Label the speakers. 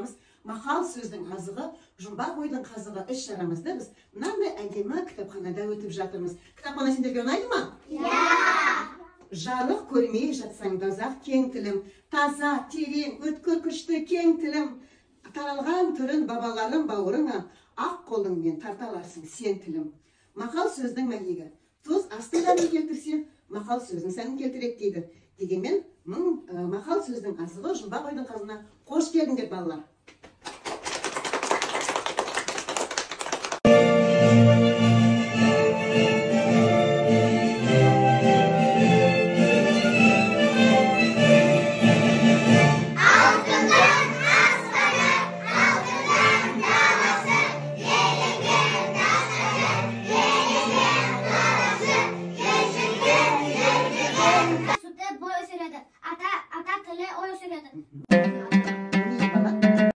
Speaker 1: шарамыз мақал сөздің азығы, жұмбақ ойдың қазығы іс шарамызды біз мынандай әдемі кітапханада өтіп жатырмыз. Кітапхана сендерге ұнайды ма? Жарық көрмей жатсаң да ұзақ кең тілім, таза, терең, өткір күшті кең тілім, таралған түрін бабаларым бауырыңа, ақ қолыңмен тарта аларсың сен тілім. Мақал сөздің мәйегі, тұз астын дәмін келтірсе, мақал сөздің сәнін келтіреді дейді. Дегенмен, мақал сөздің азығы, жұмбақ ойдың қазына қош келдіңдер балалар.